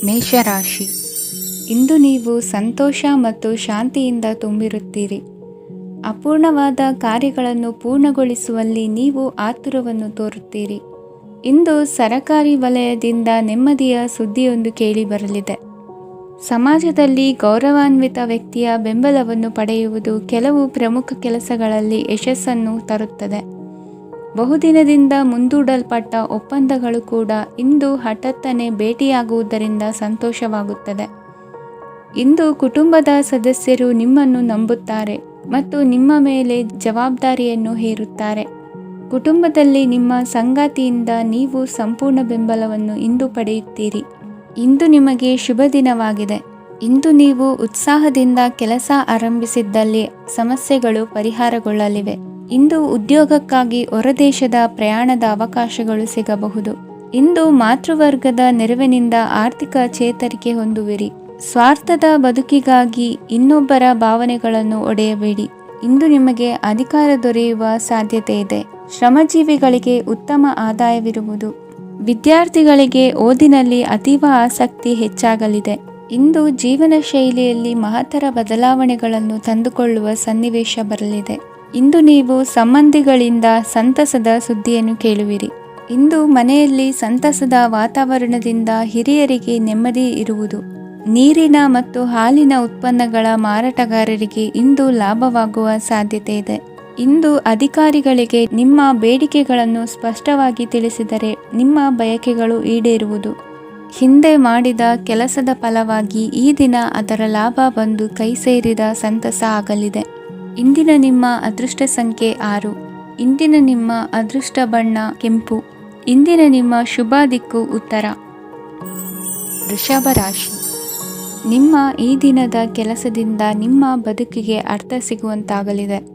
ಮೇಷರಾಶಿ. ಇಂದು ನೀವು ಸಂತೋಷ ಮತ್ತು ಶಾಂತಿಯಿಂದ ತುಂಬಿರುತ್ತೀರಿ. ಅಪೂರ್ಣವಾದ ಕಾರ್ಯಗಳನ್ನು ಪೂರ್ಣಗೊಳಿಸುವಲ್ಲಿ ನೀವು ಆತುರವನ್ನು ತೋರುತ್ತೀರಿ. ಇಂದು ಸರಕಾರಿ ವಲಯದಿಂದ ನೆಮ್ಮದಿಯ ಸುದ್ದಿಯೊಂದು ಕೇಳಿಬರಲಿದೆ. ಸಮಾಜದಲ್ಲಿ ಗೌರವಾನ್ವಿತ ವ್ಯಕ್ತಿಯ ಬೆಂಬಲವನ್ನು ಪಡೆಯುವುದು ಕೆಲವು ಪ್ರಮುಖ ಕೆಲಸಗಳಲ್ಲಿ ಯಶಸ್ಸನ್ನು ತರುತ್ತದೆ. ಬಹುದಿನದಿಂದ ಮುಂದೂಡಲ್ಪಟ್ಟ ಒಪ್ಪಂದಗಳು ಕೂಡ ಇಂದು ಹಠಾತ್ತನೆ ಭೇಟಿಯಾಗುವುದರಿಂದ ಸಂತೋಷವಾಗುತ್ತದೆ. ಇಂದು ಕುಟುಂಬದ ಸದಸ್ಯರು ನಿಮ್ಮನ್ನು ನಂಬುತ್ತಾರೆ ಮತ್ತು ನಿಮ್ಮ ಮೇಲೆ ಜವಾಬ್ದಾರಿಯನ್ನು ಹೇರುತ್ತಾರೆ. ಕುಟುಂಬದಲ್ಲಿ ನಿಮ್ಮ ಸಂಗಾತಿಯಿಂದ ನೀವು ಸಂಪೂರ್ಣ ಬೆಂಬಲವನ್ನು ಇಂದು ಪಡೆಯುತ್ತೀರಿ. ಇಂದು ನಿಮಗೆ ಶುಭ ದಿನವಾಗಿದೆ. ಇಂದು ನೀವು ಉತ್ಸಾಹದಿಂದ ಕೆಲಸ ಆರಂಭಿಸಿದ್ದಲ್ಲಿ ಸಮಸ್ಯೆಗಳು ಪರಿಹಾರಗೊಳ್ಳಲಿವೆ. ಇಂದು ಉದ್ಯೋಗಕ್ಕಾಗಿ ಹೊರದೇಶದ ಪ್ರಯಾಣದ ಅವಕಾಶಗಳು ಸಿಗಬಹುದು. ಇಂದು ಮಾತೃವರ್ಗದ ನೆರವಿನಿಂದ ಆರ್ಥಿಕ ಚೇತರಿಕೆ ಹೊಂದುವಿರಿ. ಸ್ವಾರ್ಥದ ಬದುಕಿಗಾಗಿ ಇನ್ನೊಬ್ಬರ ಭಾವನೆಗಳನ್ನು ಒಡೆಯಬೇಡಿ. ಇಂದು ನಿಮಗೆ ಅಧಿಕಾರ ದೊರೆಯುವ ಸಾಧ್ಯತೆ ಇದೆ. ಶ್ರಮಜೀವಿಗಳಿಗೆ ಉತ್ತಮ ಆದಾಯವಿರುವುದು. ವಿದ್ಯಾರ್ಥಿಗಳಿಗೆ ಓದಿನಲ್ಲಿ ಅತೀವ ಆಸಕ್ತಿ ಹೆಚ್ಚಾಗಲಿದೆ. ಇಂದು ಜೀವನ ಶೈಲಿಯಲ್ಲಿ ಮಹತ್ತರ ಬದಲಾವಣೆಗಳನ್ನು ತಂದುಕೊಳ್ಳುವ ಸನ್ನಿವೇಶ ಬರಲಿದೆ. ಇಂದು ನೀವು ಸಂಬಂಧಿಗಳಿಂದ ಸಂತಸದ ಸುದ್ದಿಯನ್ನು ಕೇಳುವಿರಿ. ಇಂದು ಮನೆಯಲ್ಲಿ ಸಂತಸದ ವಾತಾವರಣದಿಂದ ಹಿರಿಯರಿಗೆ ನೆಮ್ಮದಿ ಇರುವುದು. ನೀರಿನ ಮತ್ತು ಹಾಲಿನ ಉತ್ಪನ್ನಗಳ ಮಾರಾಟಗಾರರಿಗೆ ಇಂದು ಲಾಭವಾಗುವ ಸಾಧ್ಯತೆ ಇದೆ. ಇಂದು ಅಧಿಕಾರಿಗಳಿಗೆ ನಿಮ್ಮ ಬೇಡಿಕೆಗಳನ್ನು ಸ್ಪಷ್ಟವಾಗಿ ತಿಳಿಸಿದರೆ ನಿಮ್ಮ ಬಯಕೆಗಳು ಈಡೇರುವುದು. ಹಿಂದೆ ಮಾಡಿದ ಕೆಲಸದ ಫಲವಾಗಿ ಈ ದಿನ ಅದರ ಲಾಭ ಬಂದು ಕೈ ಸೇರಿದ ಸಂತಸ ಆಗಲಿದೆ. ಇಂದಿನ ನಿಮ್ಮ ಅದೃಷ್ಟ ಸಂಖ್ಯೆ 6. ಇಂದಿನ ನಿಮ್ಮ ಅದೃಷ್ಟ ಬಣ್ಣ ಕೆಂಪು. ಇಂದಿನ ನಿಮ್ಮ ಶುಭ ದಿಕ್ಕು ಉತ್ತರ. ವೃಷಭ ರಾಶಿ. ನಿಮ್ಮ ಈ ದಿನದ ಕೆಲಸದಿಂದ ನಿಮ್ಮ ಬದುಕಿಗೆ ಅರ್ಥ ಸಿಗುವಂತಾಗಲಿದೆ.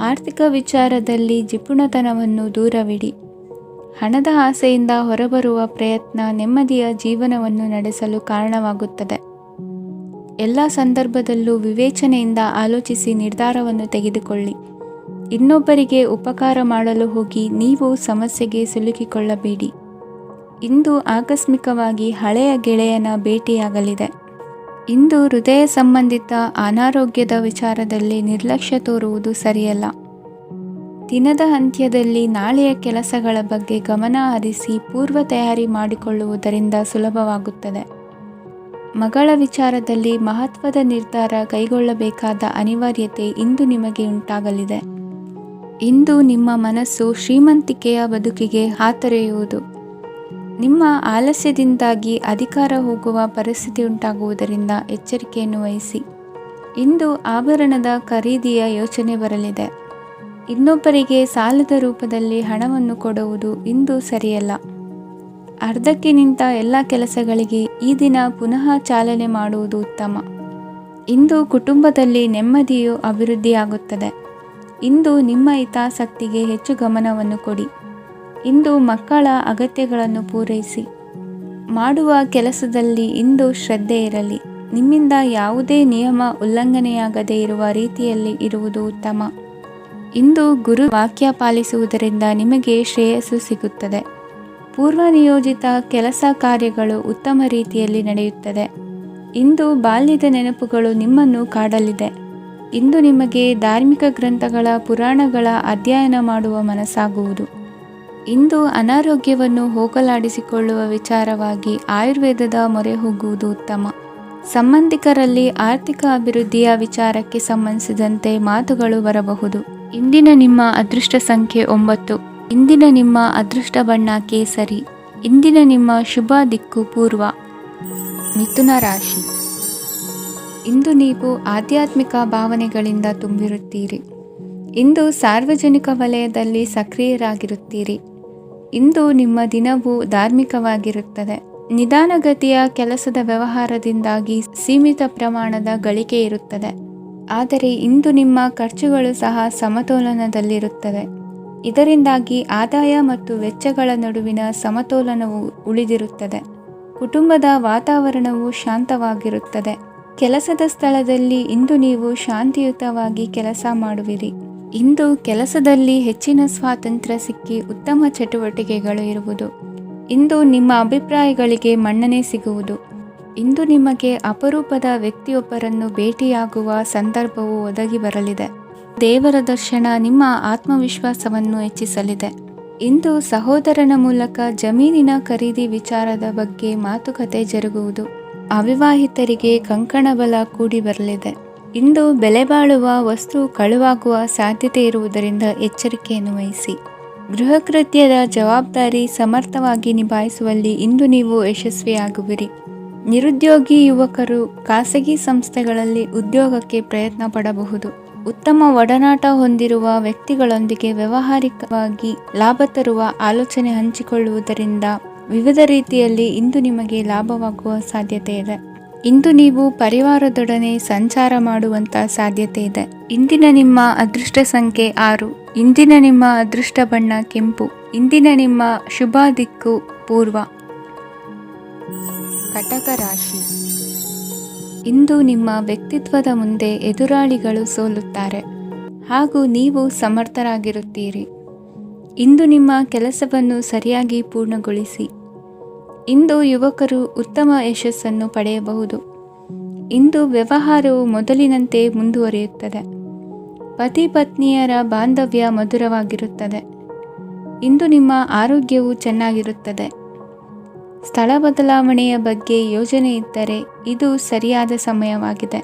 ಆರ್ಥಿಕ ವಿಚಾರದಲ್ಲಿ ಜಿಪುಣತನವನ್ನು ದೂರವಿಡಿ. ಹಣದ ಆಸೆಯಿಂದ ಹೊರಬರುವ ಪ್ರಯತ್ನ ನೆಮ್ಮದಿಯ ಜೀವನವನ್ನು ನಡೆಸಲು ಕಾರಣವಾಗುತ್ತದೆ. ಎಲ್ಲ ಸಂದರ್ಭದಲ್ಲೂ ವಿವೇಚನೆಯಿಂದ ಆಲೋಚಿಸಿ ನಿರ್ಧಾರವನ್ನು ತೆಗೆದುಕೊಳ್ಳಿ. ಇನ್ನೊಬ್ಬರಿಗೆ ಉಪಕಾರ ಮಾಡಲು ಹೋಗಿ ನೀವು ಸಮಸ್ಯೆಗೆ ಸಿಲುಕಿಕೊಳ್ಳಬೇಡಿ. ಇಂದು ಆಕಸ್ಮಿಕವಾಗಿ ಹಳೆಯ ಗೆಳೆಯನ ಭೇಟಿಯಾಗಲಿದೆ. ಇಂದು ಹೃದಯ ಸಂಬಂಧಿತ ಅನಾರೋಗ್ಯದ ವಿಚಾರದಲ್ಲಿ ನಿರ್ಲಕ್ಷ್ಯ ತೋರುವುದು ಸರಿಯಲ್ಲ. ದಿನದ ಅಂತ್ಯದಲ್ಲಿ ನಾಳೆಯ ಕೆಲಸಗಳ ಬಗ್ಗೆ ಗಮನ ಹರಿಸಿ ಪೂರ್ವ ತಯಾರಿ ಮಾಡಿಕೊಳ್ಳುವುದರಿಂದ ಸುಲಭವಾಗುತ್ತದೆ. ಮಗಳ ವಿಚಾರದಲ್ಲಿ ಮಹತ್ವದ ನಿರ್ಧಾರ ಕೈಗೊಳ್ಳಬೇಕಾದ ಅನಿವಾರ್ಯತೆ ಇಂದು ನಿಮಗೆ ಉಂಟಾಗಲಿದೆ. ಇಂದು ನಿಮ್ಮ ಮನಸ್ಸು ಶ್ರೀಮಂತಿಕೆಯ ಬದುಕಿಗೆ ಹಾತೊರೆಯುವುದು. ನಿಮ್ಮ ಆಲಸ್ಯದಿಂದಾಗಿ ಅಧಿಕಾರ ಹೋಗುವ ಪರಿಸ್ಥಿತಿ ಉಂಟಾಗುವುದರಿಂದ ಎಚ್ಚರಿಕೆಯನ್ನು ವಹಿಸಿ. ಇಂದು ಆಭರಣದ ಖರೀದಿಯ ಯೋಚನೆ ಬರಲಿದೆ. ಇನ್ನೊಬ್ಬರಿಗೆ ಸಾಲದ ರೂಪದಲ್ಲಿ ಹಣವನ್ನು ಕೊಡುವುದು ಇಂದು ಸರಿಯಲ್ಲ. ಅರ್ಧಕ್ಕೆ ನಿಂತ ಎಲ್ಲ ಕೆಲಸಗಳಿಗೆ ಈ ದಿನ ಪುನಃ ಚಾಲನೆ ಮಾಡುವುದು ಉತ್ತಮ. ಇಂದು ಕುಟುಂಬದಲ್ಲಿ ನೆಮ್ಮದಿಯು ಅಭಿವೃದ್ಧಿಯಾಗುತ್ತದೆ. ಇಂದು ನಿಮ್ಮ ಹಿತಾಸಕ್ತಿಗೆ ಹೆಚ್ಚು ಗಮನವನ್ನು ಕೊಡಿ. ಇಂದು ಮಕ್ಕಳ ಅಗತ್ಯಗಳನ್ನು ಪೂರೈಸಿ. ಮಾಡುವ ಕೆಲಸದಲ್ಲಿ ಇಂದು ಶ್ರದ್ಧೆ ಇರಲಿ. ನಿಮ್ಮಿಂದ ಯಾವುದೇ ನಿಯಮ ಉಲ್ಲಂಘನೆಯಾಗದೇ ಇರುವ ರೀತಿಯಲ್ಲಿ ಇರುವುದು ಉತ್ತಮ. ಇಂದು ಗುರು ವಾಕ್ಯ ಪಾಲಿಸುವುದರಿಂದ ನಿಮಗೆ ಶ್ರೇಯಸ್ಸು ಸಿಗುತ್ತದೆ. ಪೂರ್ವ ನಿಯೋಜಿತ ಕೆಲಸ ಕಾರ್ಯಗಳು ಉತ್ತಮ ರೀತಿಯಲ್ಲಿ ನಡೆಯುತ್ತದೆ. ಇಂದು ಬಾಲ್ಯದ ನೆನಪುಗಳು ನಿಮ್ಮನ್ನು ಕಾಡಲಿದೆ. ಇಂದು ನಿಮಗೆ ಧಾರ್ಮಿಕ ಗ್ರಂಥಗಳ ಪುರಾಣಗಳ ಅಧ್ಯಯನ ಮಾಡುವ ಮನಸ್ಸಾಗುವುದು. ಇಂದು ಅನಾರೋಗ್ಯವನ್ನು ಹೋಗಲಾಡಿಸಿಕೊಳ್ಳುವ ವಿಚಾರವಾಗಿ ಆಯುರ್ವೇದದ ಮೊರೆ ಹೋಗುವುದು ಉತ್ತಮ. ಸಂಬಂಧಿಕರಲ್ಲಿ ಆರ್ಥಿಕ ಅಭಿವೃದ್ಧಿಯ ವಿಚಾರಕ್ಕೆ ಸಂಬಂಧಿಸಿದಂತೆ ಮಾತುಗಳು ಬರಬಹುದು. ಇಂದಿನ ನಿಮ್ಮ ಅದೃಷ್ಟ ಸಂಖ್ಯೆ 9. ಇಂದಿನ ನಿಮ್ಮ ಅದೃಷ್ಟ ಬಣ್ಣ ಕೇಸರಿ. ಇಂದಿನ ನಿಮ್ಮ ಶುಭ ದಿಕ್ಕು ಪೂರ್ವ. ಮಿಥುನ ರಾಶಿ. ಇಂದು ನೀವು ಆಧ್ಯಾತ್ಮಿಕ ಭಾವನೆಗಳಿಂದ ತುಂಬಿರುತ್ತೀರಿ. ಇಂದು ಸಾರ್ವಜನಿಕ ವಲಯದಲ್ಲಿ ಸಕ್ರಿಯರಾಗಿರುತ್ತೀರಿ. ಇಂದು ನಿಮ್ಮ ದಿನವು ಧಾರ್ಮಿಕವಾಗಿರುತ್ತದೆ. ನಿಧಾನಗತಿಯ ಕೆಲಸದ ವ್ಯವಹಾರದಿಂದಾಗಿ ಸೀಮಿತ ಪ್ರಮಾಣದ ಗಳಿಕೆ ಇರುತ್ತದೆ. ಆದರೆ ಇಂದು ನಿಮ್ಮ ಖರ್ಚುಗಳು ಸಹ ಸಮತೋಲನದಲ್ಲಿರುತ್ತವೆ. ಇದರಿಂದಾಗಿ ಆದಾಯ ಮತ್ತು ವೆಚ್ಚಗಳ ನಡುವಿನ ಸಮತೋಲನವು ಉಳಿದಿರುತ್ತದೆ. ಕುಟುಂಬದ ವಾತಾವರಣವು ಶಾಂತವಾಗಿರುತ್ತದೆ. ಕೆಲಸದ ಸ್ಥಳದಲ್ಲಿ ಇಂದು ನೀವು ಶಾಂತಿಯುತವಾಗಿ ಕೆಲಸ ಮಾಡುವಿರಿ. ಇಂದು ಕೆಲಸದಲ್ಲಿ ಹೆಚ್ಚಿನ ಸ್ವಾತಂತ್ರ್ಯ ಸಿಕ್ಕಿ ಉತ್ತಮ ಚಟುವಟಿಕೆಗಳು ಇರುವುದು. ಇಂದು ನಿಮ್ಮ ಅಭಿಪ್ರಾಯಗಳಿಗೆ ಮನ್ನಣೆ ಸಿಗುವುದು. ಇಂದು ನಿಮಗೆ ಅಪರೂಪದ ವ್ಯಕ್ತಿಯೊಬ್ಬರನ್ನು ಭೇಟಿಯಾಗುವ ಸಂದರ್ಭವು ಒದಗಿ ಬರಲಿದೆ. ದೇವರ ದರ್ಶನ ನಿಮ್ಮ ಆತ್ಮವಿಶ್ವಾಸವನ್ನು ಹೆಚ್ಚಿಸಲಿದೆ. ಇಂದು ಸಹೋದರನ ಮೂಲಕ ಜಮೀನಿನ ಖರೀದಿ ವಿಚಾರದ ಬಗ್ಗೆ ಮಾತುಕತೆ ಜರುಗುವುದು. ಅವಿವಾಹಿತರಿಗೆ ಕಂಕಣ ಬಲ ಕೂಡಿ ಬರಲಿದೆ. ಇಂದು ಬೆಲೆ ಬಾಳುವ ವಸ್ತು ಕಳುವಾಗುವ ಸಾಧ್ಯತೆ ಇರುವುದರಿಂದ ಎಚ್ಚರಿಕೆಯನ್ನು ವಹಿಸಿ. ಗೃಹ ಕೃತ್ಯದ ಜವಾಬ್ದಾರಿ ಸಮರ್ಥವಾಗಿ ನಿಭಾಯಿಸುವಲ್ಲಿ ಇಂದು ನೀವು ಯಶಸ್ವಿಯಾಗುವಿರಿ. ನಿರುದ್ಯೋಗಿ ಯುವಕರು ಖಾಸಗಿ ಸಂಸ್ಥೆಗಳಲ್ಲಿ ಉದ್ಯೋಗಕ್ಕೆ ಪ್ರಯತ್ನ ಪಡಬಹುದು. ಉತ್ತಮ ಒಡನಾಟ ಹೊಂದಿರುವ ವ್ಯಕ್ತಿಗಳೊಂದಿಗೆ ವ್ಯಾವಹಾರಿಕವಾಗಿ ಲಾಭ ತರುವ ಆಲೋಚನೆ ಹಂಚಿಕೊಳ್ಳುವುದರಿಂದ ವಿವಿಧ ರೀತಿಯಲ್ಲಿ ಇಂದು ನಿಮಗೆ ಲಾಭವಾಗುವ ಸಾಧ್ಯತೆ ಇದೆ. ಇಂದು ನೀವು ಪರಿವಾರದೊಡನೆ ಸಂಚಾರ ಮಾಡುವಂತ ಸಾಧ್ಯತೆ ಇದೆ. ಇಂದಿನ ನಿಮ್ಮ ಅದೃಷ್ಟ ಸಂಖ್ಯೆ 6. ಇಂದಿನ ನಿಮ್ಮ ಅದೃಷ್ಟ ಬಣ್ಣ ಕೆಂಪು. ಇಂದಿನ ನಿಮ್ಮ ಶುಭ ದಿಕ್ಕು ಪೂರ್ವ. ಕಟಕ ರಾಶಿ. ಇಂದು ನಿಮ್ಮ ವ್ಯಕ್ತಿತ್ವದ ಮುಂದೆ ಎದುರಾಳಿಗಳು ಸೋಲುತ್ತಾರೆ ಹಾಗೂ ನೀವು ಸಮರ್ಥರಾಗಿರುತ್ತೀರಿ. ಇಂದು ನಿಮ್ಮ ಕೆಲಸವನ್ನು ಸರಿಯಾಗಿ ಪೂರ್ಣಗೊಳಿಸಿ. ಇಂದು ಯುವಕರು ಉತ್ತಮ ಯಶಸ್ಸನ್ನು ಪಡೆಯಬಹುದು. ಇಂದು ವ್ಯವಹಾರವು ಮೊದಲಿನಂತೆ ಮುಂದುವರಿಯುತ್ತದೆ. ಪತಿ ಪತ್ನಿಯರ ಬಾಂಧವ್ಯ ಮಧುರವಾಗಿರುತ್ತದೆ. ಇಂದು ನಿಮ್ಮ ಆರೋಗ್ಯವು ಚೆನ್ನಾಗಿರುತ್ತದೆ. ಸ್ಥಳ ಬದಲಾವಣೆಯ ಬಗ್ಗೆ ಯೋಜನೆ ಇದ್ದರೆ ಇದು ಸರಿಯಾದ ಸಮಯವಾಗಿದೆ.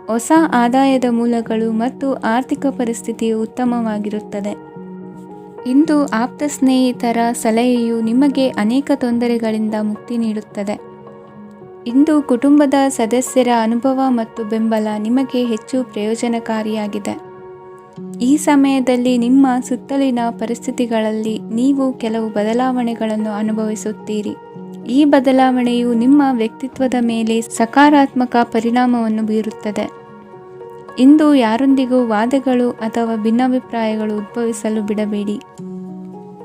ಹೊಸ ಆದಾಯದ ಮೂಲಗಳು ಮತ್ತು ಆರ್ಥಿಕ ಪರಿಸ್ಥಿತಿಯು ಉತ್ತಮವಾಗಿರುತ್ತದೆ. ಇಂದು ಆಪ್ತ ಸ್ನೇಹಿತರ ಸಲಹೆಯು ನಿಮಗೆ ಅನೇಕ ತೊಂದರೆಗಳಿಂದ ಮುಕ್ತಿ ನೀಡುತ್ತದೆ. ಇಂದು ಕುಟುಂಬದ ಸದಸ್ಯರ ಅನುಭವ ಮತ್ತು ಬೆಂಬಲ ನಿಮಗೆ ಹೆಚ್ಚು ಪ್ರಯೋಜನಕಾರಿಯಾಗಿದೆ. ಈ ಸಮಯದಲ್ಲಿ ನಿಮ್ಮ ಸುತ್ತಲಿನ ಪರಿಸ್ಥಿತಿಗಳಲ್ಲಿ ನೀವು ಕೆಲವು ಬದಲಾವಣೆಗಳನ್ನು ಅನುಭವಿಸುತ್ತೀರಿ. ಈ ಬದಲಾವಣೆಯು ನಿಮ್ಮ ವ್ಯಕ್ತಿತ್ವದ ಮೇಲೆ ಸಕಾರಾತ್ಮಕ ಪರಿಣಾಮವನ್ನು ಬೀರುತ್ತದೆ. ಇಂದು ಯಾರೊಂದಿಗೂ ವಾದಗಳು ಅಥವಾ ಭಿನ್ನಾಭಿಪ್ರಾಯಗಳು ಉದ್ಭವಿಸಲು ಬಿಡಬೇಡಿ.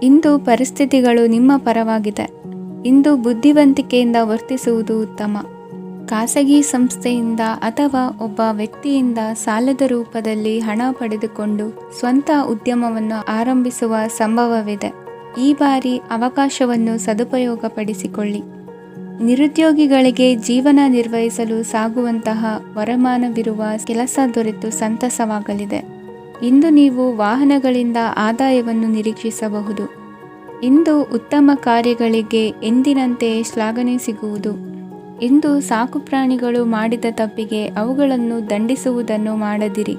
ಇಂದು ಪರಿಸ್ಥಿತಿಗಳು ನಿಮ್ಮ ಪರವಾಗಿದೆ. ಇಂದು ಬುದ್ಧಿವಂತಿಕೆಯಿಂದ ವರ್ತಿಸುವುದು ಉತ್ತಮ. ಖಾಸಗಿ ಸಂಸ್ಥೆಯಿಂದ ಅಥವಾ ಒಬ್ಬ ವ್ಯಕ್ತಿಯಿಂದ ಸಾಲದ ರೂಪದಲ್ಲಿ ಹಣ ಪಡೆದುಕೊಂಡು ಸ್ವಂತ ಉದ್ಯಮವನ್ನು ಆರಂಭಿಸುವ ಸಂಭವವಿದೆ. ಈ ಬಾರಿ ಅವಕಾಶವನ್ನು ಸದುಪಯೋಗಪಡಿಸಿಕೊಳ್ಳಿ. ನಿರುದ್ಯೋಗಿಗಳಿಗೆ ಜೀವನ ನಿರ್ವಹಿಸಲು ಸಾಗುವಂತಹ ವರಮಾನವಿರುವ ಕೆಲಸ ದೊರೆತು ಸಂತಸವಾಗಲಿದೆ. ಇಂದು ನೀವು ವಾಹನಗಳಿಂದ ಆದಾಯವನ್ನು ನಿರೀಕ್ಷಿಸಬಹುದು. ಇಂದು ಉತ್ತಮ ಕಾರ್ಯಗಳಿಗೆ ಎಂದಿನಂತೆಯೇ ಶ್ಲಾಘನೆ ಸಿಗುವುದು. ಇಂದು ಸಾಕುಪ್ರಾಣಿಗಳು ಮಾಡಿದ ತಪ್ಪಿಗೆ ಅವುಗಳನ್ನು ದಂಡಿಸುವುದನ್ನು ಮಾಡದಿರಿ.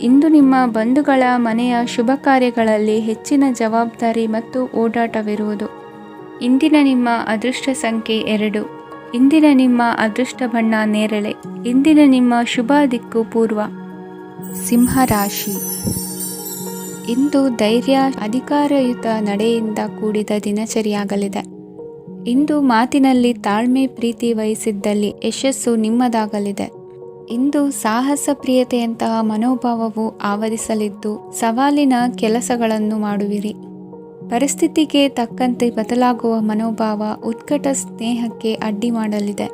ಇಂದು ನಿಮ್ಮ ಬಂಧುಗಳ ಮನೆಯ ಶುಭ ಕಾರ್ಯಗಳಲ್ಲಿ ಹೆಚ್ಚಿನ ಜವಾಬ್ದಾರಿ ಮತ್ತು ಓಡಾಟವಿರುವುದು. ಇಂದಿನ ನಿಮ್ಮ ಅದೃಷ್ಟ ಸಂಖ್ಯೆ 2. ಇಂದಿನ ನಿಮ್ಮ ಅದೃಷ್ಟ ಬಣ್ಣ ನೇರಳೆ. ಇಂದಿನ ನಿಮ್ಮ ಶುಭ ದಿಕ್ಕು ಪೂರ್ವ. ಸಿಂಹರಾಶಿ. ಇಂದು ಧೈರ್ಯ, ಅಧಿಕಾರಯುತ ನಡೆಯಿಂದ ಕೂಡಿದ ದಿನಚರಿಯಾಗಲಿದೆ. ಇಂದು ಮಾತಿನಲ್ಲಿ ತಾಳ್ಮೆ, ಪ್ರೀತಿ ವಹಿಸಿದ್ದಲ್ಲಿ ಯಶಸ್ಸು ನಿಮ್ಮದಾಗಲಿದೆ. ಇಂದು ಸಾಹಸ ಪ್ರಿಯತೆಯಂತಹ ಮನೋಭಾವವು ಆವರಿಸಲಿದ್ದು ಸವಾಲಿನ ಕೆಲಸಗಳನ್ನು ಮಾಡುವಿರಿ. ಪರಿಸ್ಥಿತಿಗೆ ತಕ್ಕಂತೆ ಬದಲಾಗುವ ಮನೋಭಾವ ಉತ್ಕಟ ಸ್ನೇಹಕ್ಕೆ ಅಡ್ಡಿ ಮಾಡಲಿದೆ.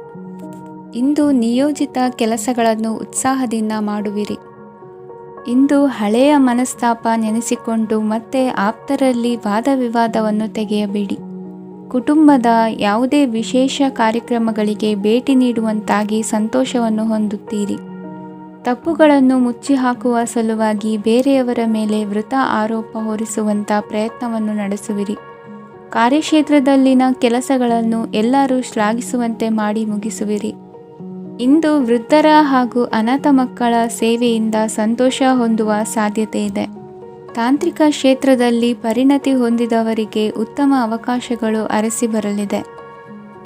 ಇಂದು ನಿಯೋಜಿತ ಕೆಲಸಗಳನ್ನು ಉತ್ಸಾಹದಿಂದ ಮಾಡುವಿರಿ. ಇಂದು ಹಳೆಯ ಮನಸ್ತಾಪ ನೆನೆಸಿಕೊಂಡು ಮತ್ತೆ ಆಪ್ತರಲ್ಲಿ ವಾದ ವಿವಾದವನ್ನು ತೆಗೆಯಬೇಡಿ. ಕುಟುಂಬದ ಯಾವುದೇ ವಿಶೇಷ ಕಾರ್ಯಕ್ರಮಗಳಿಗೆ ಭೇಟಿ ನೀಡುವಂತಾಗಿ ಸಂತೋಷವನ್ನು ಹೊಂದುತ್ತೀರಿ. ತಪ್ಪುಗಳನ್ನು ಮುಚ್ಚಿಹಾಕುವ ಸಲುವಾಗಿ ಬೇರೆಯವರ ಮೇಲೆ ವೃಥಾ ಆರೋಪ ಹೊರಿಸುವಂಥ ಪ್ರಯತ್ನವನ್ನು ನಡೆಸುವಿರಿ. ಕಾರ್ಯಕ್ಷೇತ್ರದಲ್ಲಿನ ಕೆಲಸಗಳನ್ನು ಎಲ್ಲರೂ ಶ್ಲಾಘಿಸುವಂತೆ ಮಾಡಿ ಮುಗಿಸುವಿರಿ. ಇಂದು ವೃದ್ಧರ ಹಾಗೂ ಅನಾಥ ಮಕ್ಕಳ ಸೇವೆಯಿಂದ ಸಂತೋಷ ಹೊಂದುವ ಸಾಧ್ಯತೆ ಇದೆ. ತಾಂತ್ರಿಕ ಕ್ಷೇತ್ರದಲ್ಲಿ ಪರಿಣತಿ ಹೊಂದಿದವರಿಗೆ ಉತ್ತಮ ಅವಕಾಶಗಳು ಅರಸಿ ಬರಲಿದೆ.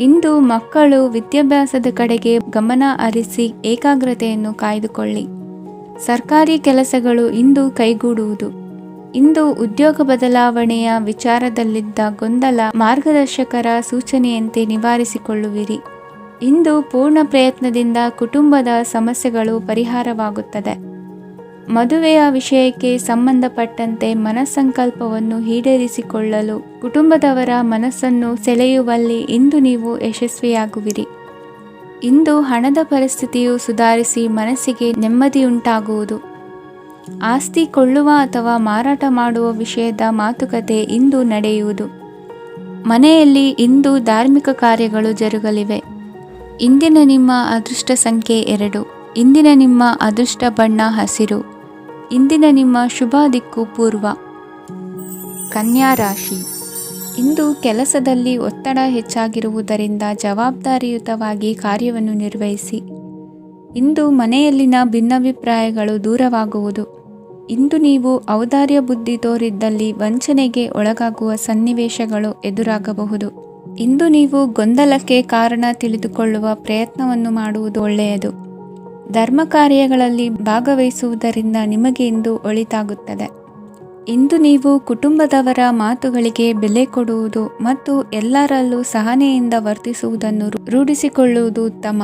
ಇಂದು ಮಕ್ಕಳು ವಿದ್ಯಾಭ್ಯಾಸದ ಕಡೆಗೆ ಗಮನ ಹರಿಸಿ ಏಕಾಗ್ರತೆಯನ್ನು ಕಾಯ್ದುಕೊಳ್ಳಿ. ಸರ್ಕಾರಿ ಕೆಲಸಗಳು ಇಂದು ಕೈಗೂಡುವುದು. ಇಂದು ಉದ್ಯೋಗ ಬದಲಾವಣೆಯ ವಿಚಾರದಲ್ಲಿದ್ದ ಗೊಂದಲ ಮಾರ್ಗದರ್ಶಕರ ಸೂಚನೆಯಂತೆ ನಿವಾರಿಸಿಕೊಳ್ಳುವಿರಿ. ಇಂದು ಪೂರ್ಣ ಪ್ರಯತ್ನದಿಂದ ಕುಟುಂಬದ ಸಮಸ್ಯೆಗಳು ಪರಿಹಾರವಾಗುತ್ತದೆ. ಮದುವೆಯ ವಿಷಯಕ್ಕೆ ಸಂಬಂಧಪಟ್ಟಂತೆ ಮನಸ್ಸಂಕಲ್ಪವನ್ನು ಈಡೇರಿಸಿಕೊಳ್ಳಲು ಕುಟುಂಬದವರ ಮನಸ್ಸನ್ನು ಸೆಳೆಯುವಲ್ಲಿ ಇಂದು ನೀವು ಯಶಸ್ವಿಯಾಗುವಿರಿ. ಇಂದು ಹಣದ ಪರಿಸ್ಥಿತಿಯು ಸುಧಾರಿಸಿ ಮನಸ್ಸಿಗೆ ನೆಮ್ಮದಿಯುಂಟಾಗುವುದು. ಆಸ್ತಿ ಕೊಳ್ಳುವ ಅಥವಾ ಮಾರಾಟ ಮಾಡುವ ವಿಷಯದ ಮಾತುಕತೆ ಇಂದು ನಡೆಯುವುದು. ಮನೆಯಲ್ಲಿ ಇಂದು ಧಾರ್ಮಿಕ ಕಾರ್ಯಗಳು ಜರುಗಲಿವೆ. ಇಂದಿನ ನಿಮ್ಮ ಅದೃಷ್ಟ ಸಂಖ್ಯೆ 2. ಇಂದಿನ ನಿಮ್ಮ ಅದೃಷ್ಟ ಬಣ್ಣ ಹಸಿರು. ಇಂದಿನ ನಿಮ್ಮ ಶುಭ ದಿಕ್ಕು ಪೂರ್ವ. ಕನ್ಯಾ ರಾಶಿ. ಇಂದು ಕೆಲಸದಲ್ಲಿ ಒತ್ತಡ ಹೆಚ್ಚಾಗಿರುವುದರಿಂದ ಜವಾಬ್ದಾರಿಯುತವಾಗಿ ಕಾರ್ಯವನ್ನು ನಿರ್ವಹಿಸಿ. ಇಂದು ಮನೆಯಲ್ಲಿನ ಭಿನ್ನಾಭಿಪ್ರಾಯಗಳು ದೂರವಾಗುವುದು. ಇಂದು ನೀವು ಔದಾರ್ಯ ಬುದ್ಧಿ ತೋರಿದ್ದಲ್ಲಿ ವಂಚನೆಗೆ ಒಳಗಾಗುವ ಸನ್ನಿವೇಶಗಳು ಎದುರಾಗಬಹುದು. ಇಂದು ನೀವು ಗೊಂದಲಕ್ಕೆ ಕಾರಣ ತಿಳಿದುಕೊಳ್ಳುವ ಪ್ರಯತ್ನವನ್ನು ಮಾಡುವುದು ಒಳ್ಳೆಯದು. ಧರ್ಮ ಕಾರ್ಯಗಳಲ್ಲಿ ಭಾಗವಹಿಸುವುದರಿಂದ ನಿಮಗೆ ಇಂದು ಒಳಿತಾಗುತ್ತದೆ. ಇಂದು ನೀವು ಕುಟುಂಬದವರ ಮಾತುಗಳಿಗೆ ಬೆಲೆ ಕೊಡುವುದು ಮತ್ತು ಎಲ್ಲರಲ್ಲೂ ಸಹನೆಯಿಂದ ವರ್ತಿಸುವುದನ್ನು ರೂಢಿಸಿಕೊಳ್ಳುವುದು ಉತ್ತಮ.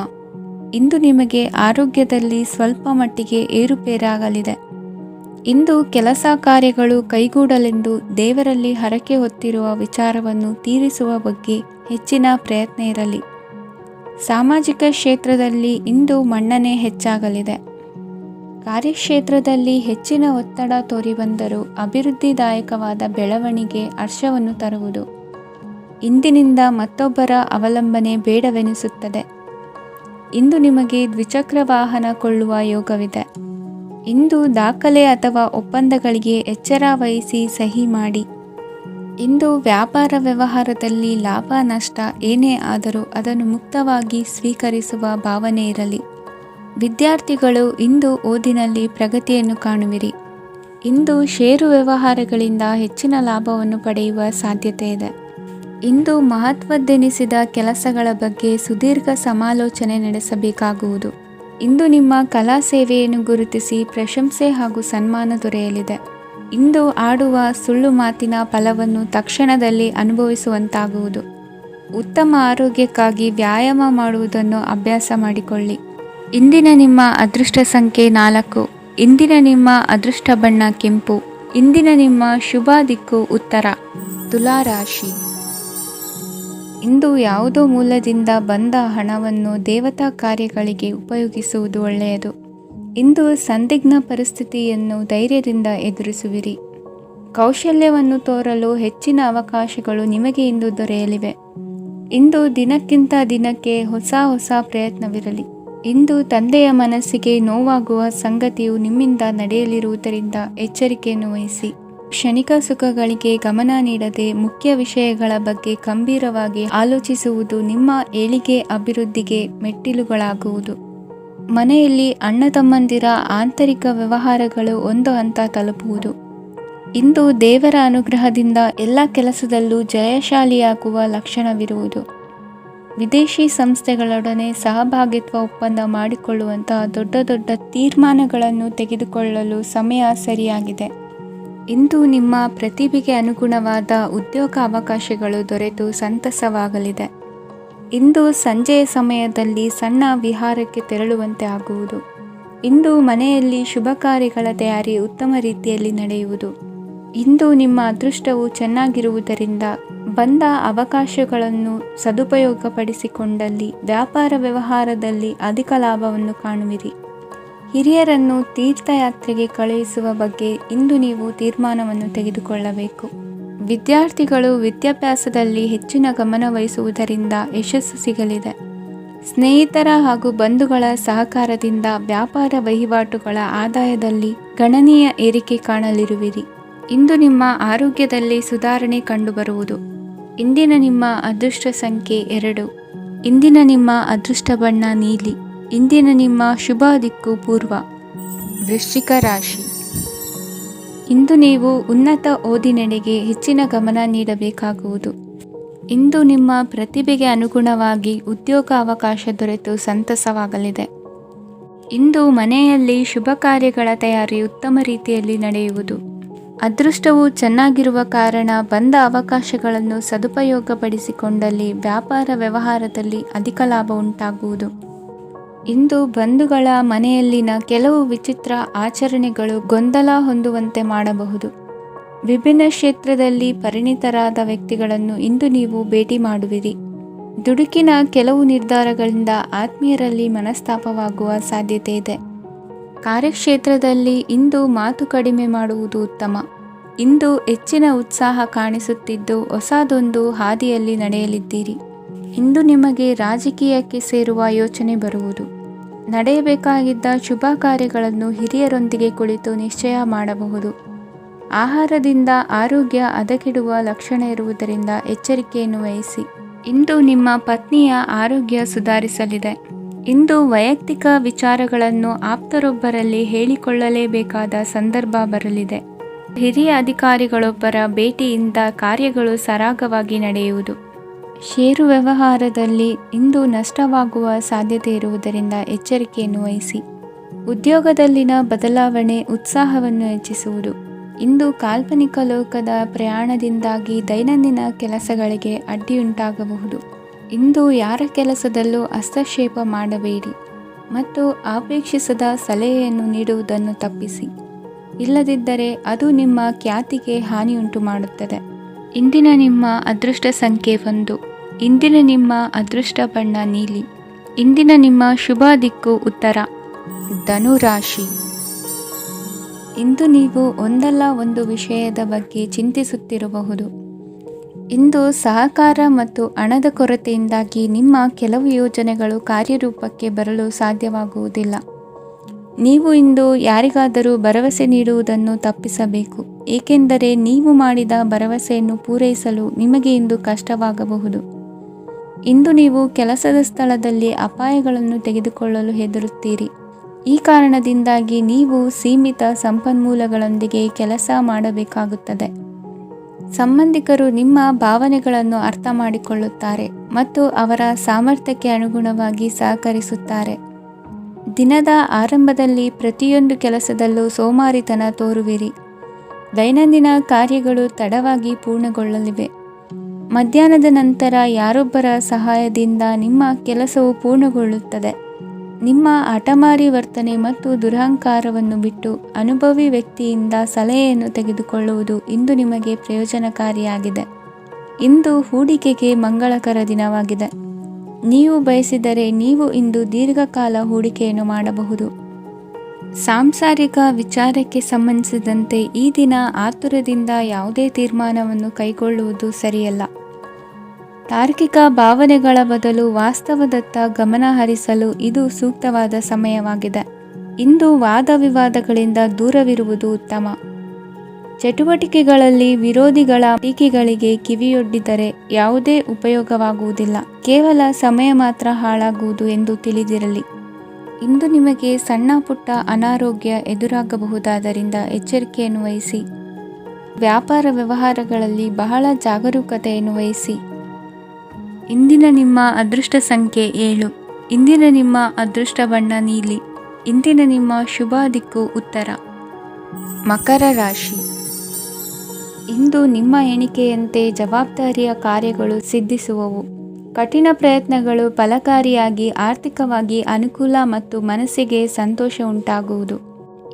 ಇಂದು ನಿಮಗೆ ಆರೋಗ್ಯದಲ್ಲಿ ಸ್ವಲ್ಪ ಮಟ್ಟಿಗೆ ಏರುಪೇರಾಗಲಿದೆ. ಇಂದು ಕೆಲಸ ಕಾರ್ಯಗಳು ಕೈಗೂಡಲೆಂದು ದೇವರಲ್ಲಿ ಹರಕೆ ಹೊತ್ತಿರುವ ವಿಚಾರವನ್ನು ತೀರಿಸುವ ಬಗ್ಗೆ ಹೆಚ್ಚಿನ ಪ್ರಯತ್ನ ಇರಲಿ. ಸಾಮಾಜಿಕ ಕ್ಷೇತ್ರದಲ್ಲಿ ಇಂದು ಮನ್ನಣೆ ಹೆಚ್ಚಾಗಲಿದೆ. ಕಾರ್ಯಕ್ಷೇತ್ರದಲ್ಲಿ ಹೆಚ್ಚಿನ ಒತ್ತಡ ತೋರಿಬಂದರೂ ಅಭಿವೃದ್ಧಿದಾಯಕವಾದ ಬೆಳವಣಿಗೆ ಹರ್ಷವನ್ನು ತರುವುದು. ಇಂದಿನಿಂದ ಮತ್ತೊಬ್ಬರ ಅವಲಂಬನೆ ಬೇಡವೆನಿಸುತ್ತದೆ. ಇಂದು ನಿಮಗೆ ದ್ವಿಚಕ್ರ ವಾಹನ ಕೊಳ್ಳುವ ಯೋಗವಿದೆ. ಇಂದು ದಾಖಲೆ ಅಥವಾ ಒಪ್ಪಂದಗಳಿಗೆ ಎಚ್ಚರ ವಹಿಸಿ ಸಹಿ ಮಾಡಿ. ಇಂದು ವ್ಯಾಪಾರ ವ್ಯವಹಾರದಲ್ಲಿ ಲಾಭ ನಷ್ಟ ಏನೇ ಆದರೂ ಅದನ್ನು ಮುಕ್ತವಾಗಿ ಸ್ವೀಕರಿಸುವ ಭಾವನೆ ಇರಲಿ. ವಿದ್ಯಾರ್ಥಿಗಳು ಇಂದು ಓದಿನಲ್ಲಿ ಪ್ರಗತಿಯನ್ನು ಕಾಣುವಿರಿ. ಇಂದು ಷೇರು ವ್ಯವಹಾರಗಳಿಂದ ಹೆಚ್ಚಿನ ಲಾಭವನ್ನು ಪಡೆಯುವ ಸಾಧ್ಯತೆ ಇದೆ. ಇಂದು ಮಹತ್ವದ್ದೆನಿಸಿದ ಕೆಲಸಗಳ ಬಗ್ಗೆ ಸುದೀರ್ಘ ಸಮಾಲೋಚನೆ ನಡೆಸಬೇಕಾಗುವುದು. ಇಂದು ನಿಮ್ಮ ಕಲಾ ಸೇವೆಯನ್ನು ಗುರುತಿಸಿ ಪ್ರಶಂಸೆ ಹಾಗೂ ಸನ್ಮಾನ ದೊರೆಯಲಿದೆ. ಇಂದು ಆಡುವ ಸುಳ್ಳು ಮಾತಿನ ಫಲವನ್ನು ತಕ್ಷಣದಲ್ಲಿ ಅನುಭವಿಸುವಂತಾಗುವುದು. ಉತ್ತಮ ಆರೋಗ್ಯಕ್ಕಾಗಿ ವ್ಯಾಯಾಮ ಮಾಡುವುದನ್ನು ಅಭ್ಯಾಸ ಮಾಡಿಕೊಳ್ಳಿ. ಇಂದಿನ ನಿಮ್ಮ ಅದೃಷ್ಟ ಸಂಖ್ಯೆ 4. ಇಂದಿನ ನಿಮ್ಮ ಅದೃಷ್ಟ ಬಣ್ಣ ಕೆಂಪು. ಇಂದಿನ ನಿಮ್ಮ ಶುಭ ದಿಕ್ಕು ಉತ್ತರ. ತುಲಾ ರಾಶಿ. ಇಂದು ಯಾವುದೋ ಮೂಲದಿಂದ ಬಂದ ಹಣವನ್ನು ದೇವತಾ ಕಾರ್ಯಗಳಿಗೆ ಉಪಯೋಗಿಸುವುದು ಒಳ್ಳೆಯದು. ಇಂದು ಸಂದಿಗ್ಧ ಪರಿಸ್ಥಿತಿಯನ್ನು ಧೈರ್ಯದಿಂದ ಎದುರಿಸುವಿರಿ. ಕೌಶಲ್ಯವನ್ನು ತೋರಲು ಹೆಚ್ಚಿನ ಅವಕಾಶಗಳು ನಿಮಗೆ ಇಂದು ದೊರೆಯಲಿವೆ. ಇಂದು ದಿನಕ್ಕಿಂತ ದಿನಕ್ಕೆ ಹೊಸ ಪ್ರಯತ್ನವಿರಲಿ. ಇಂದು ತಂದೆಯ ಮನಸ್ಸಿಗೆ ನೋವಾಗುವ ಸಂಗತಿಯು ನಿಮ್ಮಿಂದ ನಡೆಯಲಿರುವುದರಿಂದ ಎಚ್ಚರಿಕೆಯನ್ನು ವಹಿಸಿ. ಕ್ಷಣಿಕ ಸುಖಗಳಿಗೆ ಗಮನ ನೀಡದೆ ಮುಖ್ಯ ವಿಷಯಗಳ ಬಗ್ಗೆ ಗಂಭೀರವಾಗಿ ಆಲೋಚಿಸುವುದು ನಿಮ್ಮ ಏಳಿಗೆ ಅಭಿವೃದ್ಧಿಗೆ ಮೆಟ್ಟಿಲುಗಳಾಗುವುದು. ಮನೆಯಲ್ಲಿ ಅಣ್ಣ ತಮ್ಮಂದಿರ ಆಂತರಿಕ ವ್ಯವಹಾರಗಳು ಒಂದು ಹಂತ ತಲುಪುವುದು. ಇಂದು ದೇವರ ಅನುಗ್ರಹದಿಂದ ಎಲ್ಲ ಕೆಲಸದಲ್ಲೂ ಜಯಶಾಲಿಯಾಗುವ ಲಕ್ಷಣವಿರುವುದು. ವಿದೇಶಿ ಸಂಸ್ಥೆಗಳೊಡನೆ ಸಹಭಾಗಿತ್ವ ಒಪ್ಪಂದ ಮಾಡಿಕೊಳ್ಳುವಂತಹ ದೊಡ್ಡ ತೀರ್ಮಾನಗಳನ್ನು ತೆಗೆದುಕೊಳ್ಳಲು ಸಮಯ ಸರಿಯಾಗಿದೆ. ಇಂದು ನಿಮ್ಮ ಪ್ರತಿಭೆಗೆ ಅನುಗುಣವಾದ ಉದ್ಯೋಗ ಅವಕಾಶಗಳು ದೊರೆತು ಸಂತಸವಾಗಲಿದೆ. ಇಂದು ಸಂಜೆಯ ಸಮಯದಲ್ಲಿ ಸಣ್ಣ ವಿಹಾರಕ್ಕೆ ತೆರಳುವಂತೆ ಆಗುವುದು. ಇಂದು ಮನೆಯಲ್ಲಿ ಶುಭ ಕಾರ್ಯಗಳ ತಯಾರಿ ಉತ್ತಮ ರೀತಿಯಲ್ಲಿ ನಡೆಯುವುದು. ಇಂದು ನಿಮ್ಮ ಅದೃಷ್ಟವು ಚೆನ್ನಾಗಿರುವುದರಿಂದ ಬಂದ ಅವಕಾಶಗಳನ್ನು ಸದುಪಯೋಗಪಡಿಸಿಕೊಂಡಲ್ಲಿ ವ್ಯಾಪಾರ ವ್ಯವಹಾರದಲ್ಲಿ ಅಧಿಕ ಲಾಭವನ್ನು ಕಾಣುವಿರಿ. ಹಿರಿಯರನ್ನು ತೀರ್ಥಯಾತ್ರೆಗೆ ಕಳುಹಿಸುವ ಬಗ್ಗೆ ಇಂದು ನೀವು ತೀರ್ಮಾನವನ್ನು ತೆಗೆದುಕೊಳ್ಳಬೇಕು. ವಿದ್ಯಾರ್ಥಿಗಳು ವಿದ್ಯಾಭ್ಯಾಸದಲ್ಲಿ ಹೆಚ್ಚಿನ ಗಮನ ವಹಿಸುವುದರಿಂದ ಯಶಸ್ಸು ಸಿಗಲಿದೆ. ಸ್ನೇಹಿತರ ಹಾಗೂ ಬಂಧುಗಳ ಸಹಕಾರದಿಂದ ವ್ಯಾಪಾರ ವಹಿವಾಟುಗಳ ಆದಾಯದಲ್ಲಿ ಗಣನೀಯ ಏರಿಕೆ ಕಾಣಲಿರುವಿರಿ. ಇಂದು ನಿಮ್ಮ ಆರೋಗ್ಯದಲ್ಲಿ ಸುಧಾರಣೆ ಕಂಡುಬರುವುದು. ಇಂದಿನ ನಿಮ್ಮ ಅದೃಷ್ಟ ಸಂಖ್ಯೆ 2. ಇಂದಿನ ನಿಮ್ಮ ಅದೃಷ್ಟ ಬಣ್ಣ ನೀಲಿ. ಇಂದಿನ ನಿಮ್ಮ ಶುಭ ದಿಕ್ಕು ಪೂರ್ವ. ವೃಶ್ಚಿಕ ರಾಶಿ. ಇಂದು ನೀವು ಉನ್ನತ ಓದಿನೆಡೆಗೆ ಹೆಚ್ಚಿನ ಗಮನ ನೀಡಬೇಕಾಗುವುದು. ಇಂದು ನಿಮ್ಮ ಪ್ರತಿಭೆಗೆ ಅನುಗುಣವಾಗಿ ಉದ್ಯೋಗ ಅವಕಾಶ ದೊರೆತು ಸಂತಸವಾಗಲಿದೆ. ಇಂದು ಮನೆಯಲ್ಲಿ ಶುಭ ಕಾರ್ಯಗಳ ತಯಾರಿ ಉತ್ತಮ ರೀತಿಯಲ್ಲಿ ನಡೆಯುವುದು. ಅದೃಷ್ಟವು ಚೆನ್ನಾಗಿರುವ ಕಾರಣ ಬಂದ ಅವಕಾಶಗಳನ್ನು ಸದುಪಯೋಗಪಡಿಸಿಕೊಂಡಲ್ಲಿ ವ್ಯಾಪಾರ ವ್ಯವಹಾರದಲ್ಲಿ ಅಧಿಕ ಲಾಭ ಉಂಟಾಗುವುದು. ಇಂದು ಬಂಧುಗಳ ಮನೆಯಲ್ಲಿನ ಕೆಲವು ವಿಚಿತ್ರ ಆಚರಣೆಗಳು ಗೊಂದಲ ಹೊಂದುವಂತೆ ಮಾಡಬಹುದು. ವಿಭಿನ್ನ ಕ್ಷೇತ್ರದಲ್ಲಿ ಪರಿಣಿತರಾದ ವ್ಯಕ್ತಿಗಳನ್ನು ಇಂದು ನೀವು ಭೇಟಿ ಮಾಡುವಿರಿ. ದುಡುಕಿನ ಕೆಲವು ನಿರ್ಧಾರಗಳಿಂದ ಆತ್ಮೀಯರಲ್ಲಿ ಮನಸ್ತಾಪವಾಗುವ ಸಾಧ್ಯತೆ ಇದೆ. ಕಾರ್ಯಕ್ಷೇತ್ರದಲ್ಲಿ ಇಂದು ಮಾತು ಕಡಿಮೆ ಮಾಡುವುದು ಉತ್ತಮ. ಇಂದು ಹೆಚ್ಚಿನ ಉತ್ಸಾಹ ಕಾಣಿಸುತ್ತಿದ್ದು ಹೊಸದೊಂದು ಹಾದಿಯಲ್ಲಿ ನಡೆಯಲಿದ್ದೀರಿ. ಇಂದು ನಿಮಗೆ ರಾಜಕೀಯಕ್ಕೆ ಸೇರುವ ಯೋಚನೆ ಬರುವುದು. ನಡೆಯಬೇಕಾಗಿದ್ದ ಶುಭ ಕಾರ್ಯಗಳನ್ನು ಹಿರಿಯರೊಂದಿಗೆ ಕುಳಿತು ನಿಶ್ಚಯ ಮಾಡಬಹುದು. ಆಹಾರದಿಂದ ಆರೋಗ್ಯ ಹದಗೆಡುವ ಲಕ್ಷಣ ಇರುವುದರಿಂದ ಎಚ್ಚರಿಕೆಯನ್ನು ವಹಿಸಿ. ಇಂದು ನಿಮ್ಮ ಪತ್ನಿಯ ಆರೋಗ್ಯ ಸುಧಾರಿಸಲಿದೆ. ಇಂದು ವೈಯಕ್ತಿಕ ವಿಚಾರಗಳನ್ನು ಆಪ್ತರೊಬ್ಬರಲ್ಲಿ ಹೇಳಿಕೊಳ್ಳಲೇಬೇಕಾದ ಸಂದರ್ಭ ಬರಲಿದೆ. ಹಿರಿಯ ಅಧಿಕಾರಿಗಳೊಬ್ಬರ ಭೇಟಿಯಿಂದ ಕಾರ್ಯಗಳು ಸರಾಗವಾಗಿ ನಡೆಯುವುದು. ಷೇರು ವ್ಯವಹಾರದಲ್ಲಿ ಇಂದು ನಷ್ಟವಾಗುವ ಸಾಧ್ಯತೆ ಇರುವುದರಿಂದ ಎಚ್ಚರಿಕೆಯನ್ನು ವಹಿಸಿ. ಉದ್ಯೋಗದಲ್ಲಿನ ಬದಲಾವಣೆ ಉತ್ಸಾಹವನ್ನು ಹೆಚ್ಚಿಸುವುದು. ಇಂದು ಕಾಲ್ಪನಿಕ ಲೋಕದ ಪ್ರಯಾಣದಿಂದಾಗಿ ದೈನಂದಿನ ಕೆಲಸಗಳಿಗೆ ಅಡ್ಡಿಯುಂಟಾಗಬಹುದು. ಇಂದು ಯಾರ ಕೆಲಸದಲ್ಲೂ ಹಸ್ತಕ್ಷೇಪ ಮಾಡಬೇಡಿ ಮತ್ತು ಅಪೇಕ್ಷಿಸದ ಸಲಹೆಯನ್ನು ನೀಡುವುದನ್ನು ತಪ್ಪಿಸಿ. ಇಲ್ಲದಿದ್ದರೆ ಅದು ನಿಮ್ಮ ಖ್ಯಾತಿಗೆ ಹಾನಿಯುಂಟು ಮಾಡುತ್ತದೆ. ಇಂದಿನ ನಿಮ್ಮ ಅದೃಷ್ಟ ಸಂಖ್ಯೆ 1. ಇಂದಿನ ನಿಮ್ಮ ಅದೃಷ್ಟ ಬಣ್ಣ ನೀಲಿ. ಇಂದಿನ ನಿಮ್ಮ ಶುಭ ದಿಕ್ಕು ಉತ್ತರ. ಧನುರಾಶಿ. ಇಂದು ನೀವು ಒಂದಲ್ಲ ಒಂದು ವಿಷಯದ ಬಗ್ಗೆ ಚಿಂತಿಸುತ್ತಿರಬಹುದು. ಇಂದು ಸಹಕಾರ ಮತ್ತು ಹಣದ ಕೊರತೆಯಿಂದಾಗಿ ನಿಮ್ಮ ಕೆಲವು ಯೋಜನೆಗಳು ಕಾರ್ಯರೂಪಕ್ಕೆ ಬರಲು ಸಾಧ್ಯವಾಗುವುದಿಲ್ಲ. ನೀವು ಇಂದು ಯಾರಿಗಾದರೂ ಭರವಸೆ ನೀಡುವುದನ್ನು ತಪ್ಪಿಸಬೇಕು, ಏಕೆಂದರೆ ನೀವು ಮಾಡಿದ ಭರವಸೆಯನ್ನು ಪೂರೈಸಲು ನಿಮಗೆ ಇಂದು ಕಷ್ಟವಾಗಬಹುದು. ಇಂದು ನೀವು ಕೆಲಸದ ಸ್ಥಳದಲ್ಲಿ ಅಪಾಯಗಳನ್ನು ತೆಗೆದುಕೊಳ್ಳಲು ಹೆದರುತ್ತೀರಿ. ಈ ಕಾರಣದಿಂದಾಗಿ ನೀವು ಸೀಮಿತ ಸಂಪನ್ಮೂಲಗಳೊಂದಿಗೆ ಕೆಲಸ ಮಾಡಬೇಕಾಗುತ್ತದೆ. ಸಂಬಂಧಿಕರು ನಿಮ್ಮ ಭಾವನೆಗಳನ್ನು ಅರ್ಥ ಮಾಡಿಕೊಳ್ಳುತ್ತಾರೆ ಮತ್ತು ಅವರ ಸಾಮರ್ಥ್ಯಕ್ಕೆ ಅನುಗುಣವಾಗಿ ಸಹಕರಿಸುತ್ತಾರೆ. ದಿನದ ಆರಂಭದಲ್ಲಿ ಪ್ರತಿಯೊಂದು ಕೆಲಸದಲ್ಲೂ ಸೋಮಾರಿತನ ತೋರುವಿರಿ. ದೈನಂದಿನ ಕಾರ್ಯಗಳು ತಡವಾಗಿ ಪೂರ್ಣಗೊಳ್ಳಲಿವೆ. ಮಧ್ಯಾಹ್ನದ ನಂತರ ಯಾರೊಬ್ಬರ ಸಹಾಯದಿಂದ ನಿಮ್ಮ ಕೆಲಸವು ಪೂರ್ಣಗೊಳ್ಳುತ್ತದೆ. ನಿಮ್ಮ ಹಠಮಾರಿ ವರ್ತನೆ ಮತ್ತು ದುರಹಂಕಾರವನ್ನು ಬಿಟ್ಟು ಅನುಭವಿ ವ್ಯಕ್ತಿಯಿಂದ ಸಲಹೆಯನ್ನು ತೆಗೆದುಕೊಳ್ಳುವುದು ಇಂದು ನಿಮಗೆ ಪ್ರಯೋಜನಕಾರಿಯಾಗಿದೆ. ಇಂದು ಹೂಡಿಕೆಗೆ ಮಂಗಳಕರ ದಿನವಾಗಿದೆ. ನೀವು ಬಯಸಿದರೆ ನೀವು ಇಂದು ದೀರ್ಘಕಾಲ ಹೂಡಿಕೆಯನ್ನು ಮಾಡಬಹುದು. ಸಾಂಸಾರಿಕ ವಿಚಾರಕ್ಕೆ ಸಂಬಂಧಿಸಿದಂತೆ ಈ ದಿನ ಆತುರದಿಂದ ಯಾವುದೇ ತೀರ್ಮಾನವನ್ನು ಕೈಗೊಳ್ಳುವುದು ಸರಿಯಲ್ಲ. ತಾರ್ಕಿಕ ಭಾವನೆಗಳ ಬದಲು ವಾಸ್ತವದತ್ತ ಗಮನ ಹರಿಸಲು ಇದು ಸೂಕ್ತವಾದ ಸಮಯವಾಗಿದೆ. ಇಂದು ವಾದ ವಿವಾದಗಳಿಂದ ದೂರವಿರುವುದು ಉತ್ತಮ. ಚಟುವಟಿಕೆಗಳಲ್ಲಿ ವಿರೋಧಿಗಳ ಟೀಕೆಗಳಿಗೆ ಕಿವಿಯೊಡ್ಡಿದರೆ ಯಾವುದೇ ಉಪಯೋಗವಾಗುವುದಿಲ್ಲ, ಕೇವಲ ಸಮಯ ಮಾತ್ರ ಹಾಳಾಗುವುದು ಎಂದು ತಿಳಿದಿರಲಿ. ಇಂದು ನಿಮಗೆ ಸಣ್ಣ ಪುಟ್ಟ ಅನಾರೋಗ್ಯ ಎದುರಾಗಬಹುದಾದ್ದರಿಂದ ಎಚ್ಚರಿಕೆಯನ್ನು ವಹಿಸಿ. ವ್ಯಾಪಾರ ವ್ಯವಹಾರಗಳಲ್ಲಿ ಬಹಳ ಜಾಗರೂಕತೆಯನ್ನು ವಹಿಸಿ. ಇಂದಿನ ನಿಮ್ಮ ಅದೃಷ್ಟ ಸಂಖ್ಯೆ 7. ಇಂದಿನ ನಿಮ್ಮ ಅದೃಷ್ಟ ಬಣ್ಣ ನೀಲಿ. ಇಂದಿನ ನಿಮ್ಮ ಶುಭ ದಿಕ್ಕು ಉತ್ತರ. ಮಕರ ರಾಶಿ. ಇಂದು ನಿಮ್ಮ ಎಣಿಕೆಯಂತೆ ಜವಾಬ್ದಾರಿಯ ಕಾರ್ಯಗಳು ಸಿದ್ಧಿಸುವವು. ಕಠಿಣ ಪ್ರಯತ್ನಗಳು ಫಲಕಾರಿಯಾಗಿ ಆರ್ಥಿಕವಾಗಿ ಅನುಕೂಲ ಮತ್ತು ಮನಸ್ಸಿಗೆ ಸಂತೋಷ ಉಂಟಾಗುವುದು.